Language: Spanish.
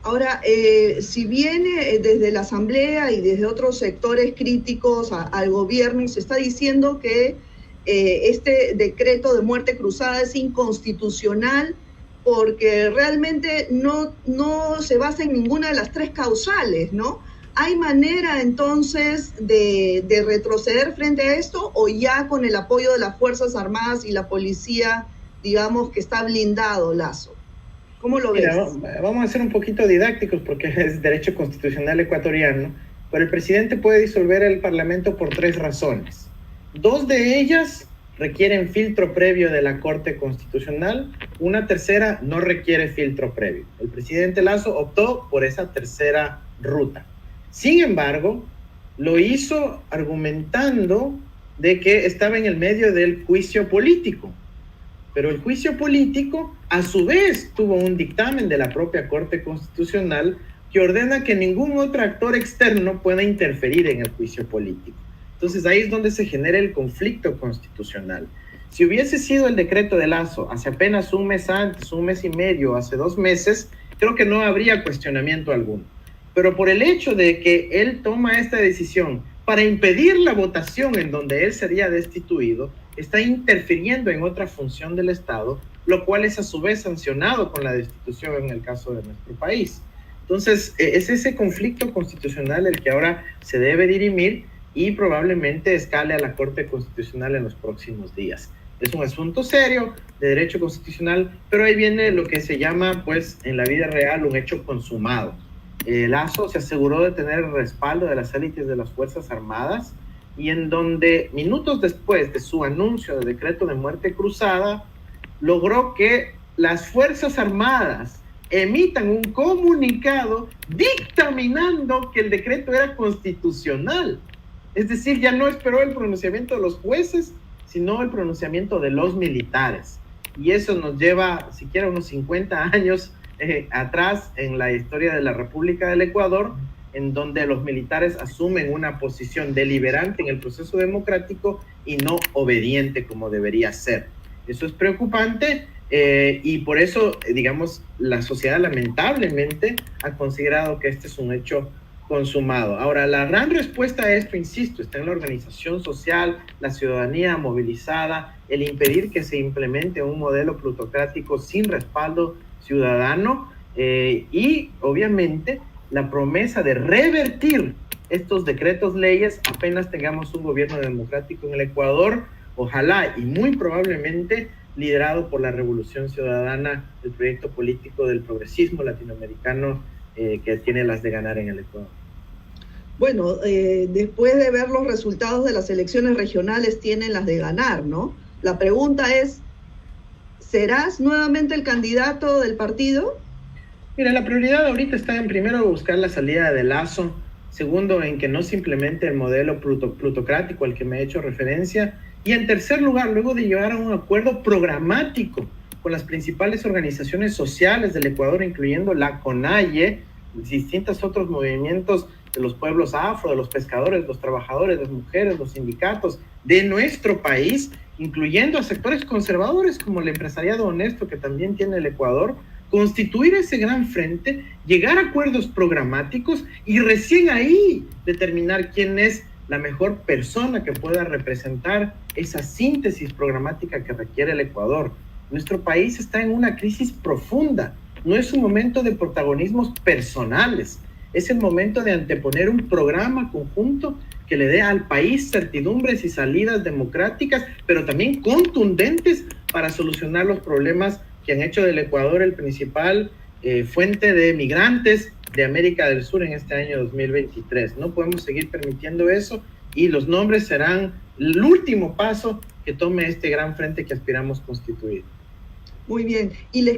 Ahora, si viene desde la Asamblea y desde otros sectores críticos al gobierno, se está diciendo que este decreto de muerte cruzada es inconstitucional porque realmente no se basa en ninguna de las tres causales, ¿no? ¿Hay manera entonces de retroceder frente a esto o ya con el apoyo de las Fuerzas Armadas y la policía, digamos que está blindado Lasso? ¿Cómo lo ves? Mira, vamos a ser un poquito didácticos porque es derecho constitucional ecuatoriano, pero el presidente puede disolver el Parlamento por 3 razones. 2 de ellas requieren filtro previo de la Corte Constitucional, una tercera no requiere filtro previo. El presidente Lasso optó por esa tercera ruta. Sin embargo, lo hizo argumentando de que estaba en el medio del juicio político. Pero el juicio político, a su vez, tuvo un dictamen de la propia Corte Constitucional que ordena que ningún otro actor externo pueda interferir en el juicio político. Entonces ahí es donde se genera el conflicto constitucional. Si hubiese sido el decreto de Lasso hace apenas un mes antes, un mes y medio, hace 2 meses, creo que no habría cuestionamiento alguno. Pero por el hecho de que él toma esta decisión para impedir la votación en donde él sería destituido, está interfiriendo en otra función del Estado, lo cual es a su vez sancionado con la destitución en el caso de nuestro país. Entonces, es ese conflicto constitucional el que ahora se debe dirimir y probablemente escale a la Corte Constitucional en los próximos días. Es un asunto serio de derecho constitucional, pero ahí viene lo que se llama, pues, en la vida real, un hecho consumado. Lasso se aseguró de tener el respaldo de las élites de las Fuerzas Armadas y en donde minutos después de su anuncio de decreto de muerte cruzada, logró que las Fuerzas Armadas emitan un comunicado dictaminando que el decreto era constitucional. Es decir, ya no esperó el pronunciamiento de los jueces, sino el pronunciamiento de los militares. Y eso nos lleva, siquiera unos 50 años atrás en la historia de la República del Ecuador, en donde los militares asumen una posición deliberante en el proceso democrático y no obediente como debería ser. Eso es preocupante y por eso, digamos, la sociedad lamentablemente ha considerado que este es un hecho consumado. Ahora, la gran respuesta a esto, insisto, está en la organización social, la ciudadanía movilizada, el impedir que se implemente un modelo plutocrático sin respaldo ciudadano y obviamente la promesa de revertir estos decretos leyes apenas tengamos un gobierno democrático en el Ecuador, ojalá y muy probablemente liderado por la Revolución Ciudadana, el proyecto político del progresismo latinoamericano que tiene las de ganar en el Ecuador. Bueno, después de ver los resultados de las elecciones regionales tienen las de ganar, ¿no? La pregunta es, ¿serás nuevamente el candidato del partido? Mira, la prioridad ahorita está en primero buscar la salida de Lasso, segundo en que no se implemente el modelo plutocrático al que me he hecho referencia, y en tercer lugar, luego de llegar a un acuerdo programático con las principales organizaciones sociales del Ecuador, incluyendo la CONAIE, distintos otros movimientos de los pueblos afro, de los pescadores, los trabajadores, las mujeres, los sindicatos de nuestro país, incluyendo a sectores conservadores como el empresariado honesto que también tiene el Ecuador, constituir ese gran frente, llegar a acuerdos programáticos y recién ahí determinar quién es la mejor persona que pueda representar esa síntesis programática que requiere el Ecuador. Nuestro país está en una crisis profunda, no es un momento de protagonismos personales, es el momento de anteponer un programa conjunto que le dé al país certidumbres y salidas democráticas, pero también contundentes para solucionar los problemas que han hecho del Ecuador el principal fuente de migrantes de América del Sur en este año 2023. No podemos seguir permitiendo eso y los nombres serán el último paso que tome este gran frente que aspiramos constituir. Muy bien. Y les